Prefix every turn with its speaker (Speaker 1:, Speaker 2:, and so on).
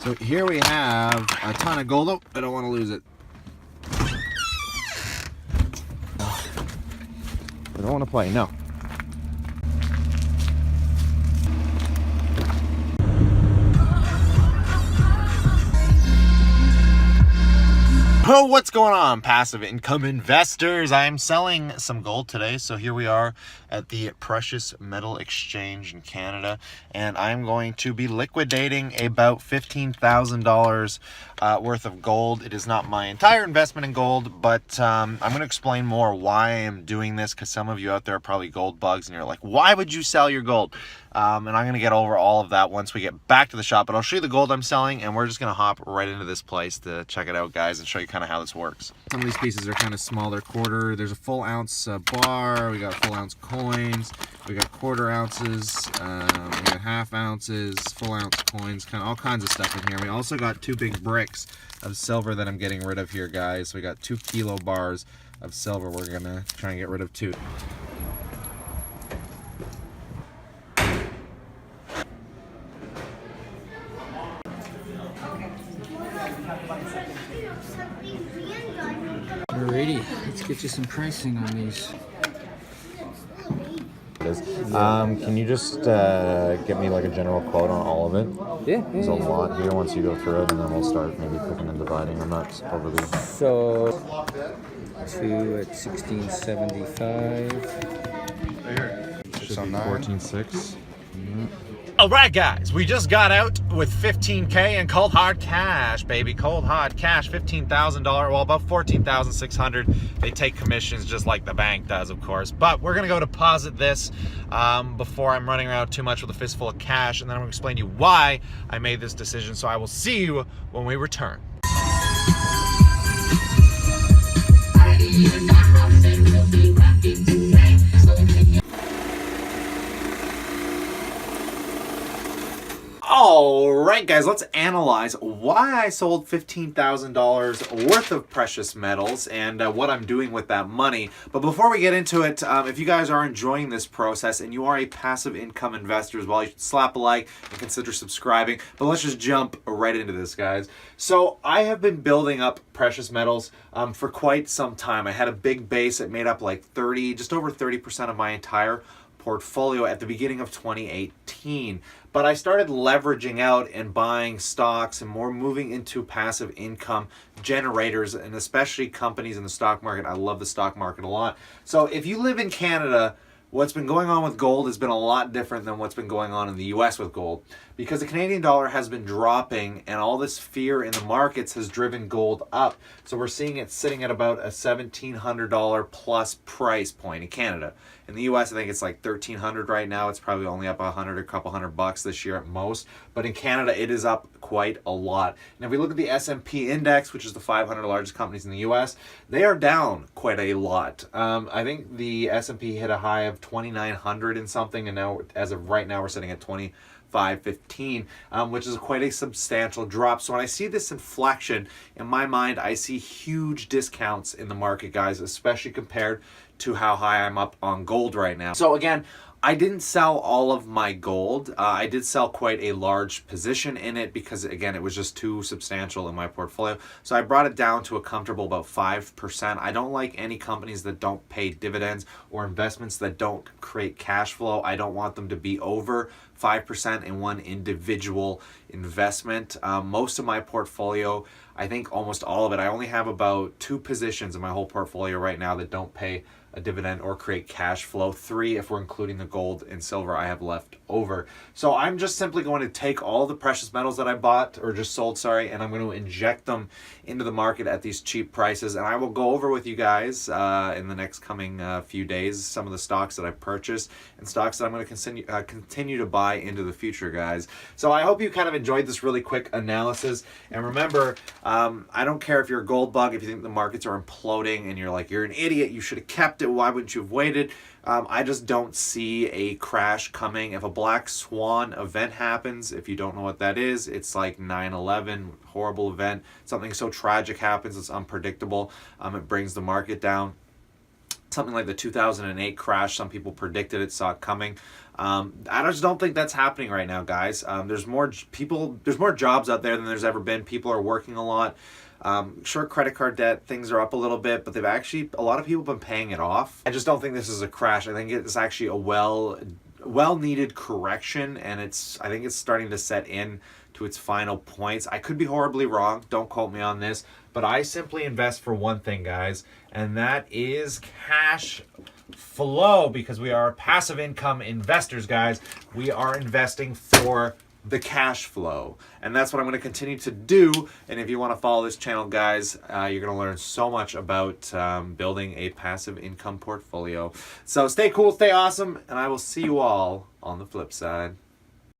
Speaker 1: So here we have a ton of gold. Oh, I don't want to lose it. I don't want to play, no. Oh, what's going on, passive income investors? I'm selling some gold today. So here we are at the Precious Metal Exchange in Canada, and I'm going to be liquidating about $15,000 worth of gold. It is not my entire investment in gold, but I'm going to explain more why I am doing this, because some of you out there are probably gold bugs and you're like, why would you sell your gold? And I'm going to get over all of that once we get back to the shop, but I'll show you the gold I'm selling, and we're just going to hop right into this place to check it out, guys, and show you kind of how this works. Some of these pieces are kind of small. They're quarter. There's a full ounce bar. We got full ounce coins. We got quarter ounces. We got half ounces, full ounce coins, kind of all kinds of stuff in here. We also got 2 big bricks of silver that I'm getting rid of here, guys. So we got 2 kilo bars of silver we're going to try and get rid of too.
Speaker 2: Alrighty, let's get you some pricing on these.
Speaker 1: Can you just get me like a general quote on all of it?
Speaker 2: Yeah.
Speaker 1: There's a lot here once you go through it, and then we'll start maybe picking and dividing. I'm not overly...
Speaker 2: So, 2 at 1675.
Speaker 1: Should be 14.6.
Speaker 3: All right, guys, we just got out with $15K in cold hard cash, baby. Cold hard cash, $15,000, well, about $14,600. They take commissions just like the bank does, of course. But we're gonna go deposit this before I'm running around too much with a fistful of cash, and then I'm gonna explain to you why I made this decision. So I will see you when we return.
Speaker 1: All right, guys, let's analyze why I sold $15,000 worth of precious metals and what I'm doing with that money. But before we get into it, if you guys are enjoying this process and you are a passive income investor as well, you should slap a like and consider subscribing. But let's just jump right into this, guys. So I have been building up precious metals for quite some time. I had a big base that made up like just over 30% of my entire portfolio at the beginning of 2018. But I started leveraging out and buying stocks and more moving into passive income generators, and especially companies in the stock market. I love the stock market a lot. So if you live in Canada, what's been going on with gold has been a lot different than what's been going on in the US with gold, because the Canadian dollar has been dropping and all this fear in the markets has driven gold up. So we're seeing it sitting at about a $1,700 plus price point in Canada. In the US, I think it's like $1,300 right now. It's probably only up a couple hundred bucks this year at most. But in Canada, it is up quite a lot. And if we look at the S&P index, which is the 500 largest companies in the US, they are down quite a lot. I think the S&P hit a high of 2,900 and something, and now, as of right now, we're sitting at 2515, which is quite a substantial drop. So when I see this inflection, in my mind, I see huge discounts in the market, guys, especially compared to how high I'm up on gold right now. So again, I didn't sell all of my gold. I did sell quite a large position in it because, again, it was just too substantial in my portfolio. So I brought it down to a comfortable about 5%. I don't like any companies that don't pay dividends or investments that don't create cash flow. I don't want them to be over 5% in one individual investment. Most of my portfolio, I think almost all of it, I only have about 2 positions in my whole portfolio right now that don't pay a dividend or create cash flow. 3 if we're including the gold and silver I have left over. So I'm just simply going to take all the precious metals that I bought, or just sold, sorry, and I'm going to inject them into the market at these cheap prices. And I will go over with you guys in the next coming few days some of the stocks that I've purchased and stocks that I'm going to continue to buy into the future, guys. So I hope you kind of enjoyed this really quick analysis. And remember, I don't care if you're a gold bug, if you think the markets are imploding and you're like, you're an idiot, you should have kept it, why wouldn't you have waited? I just don't see a crash coming. If a black swan event happens, if you don't know what that is, it's like 9/11, horrible event. Something so tragic happens, it's unpredictable. It brings the market down. something like the 2008 crash. Some people predicted it, saw it coming. I just don't think that's happening right now, guys. There's more jobs out there than there's ever been. People are working a lot. Sure, credit card debt, things are up a little bit, but a lot of people have been paying it off. I just don't think this is a crash. I think it's actually a well-needed correction, and I think it's starting to set in to its final points. I could be horribly wrong. Don't quote me on this, but I simply invest for one thing, guys, and that is cash flow, because we are passive income investors, guys. We are investing for the cash flow, and that's what I'm going to continue to do. And if you want to follow this channel, guys, you're going to learn so much about building a passive income portfolio. So stay cool, stay awesome, and I will see you all on the flip side.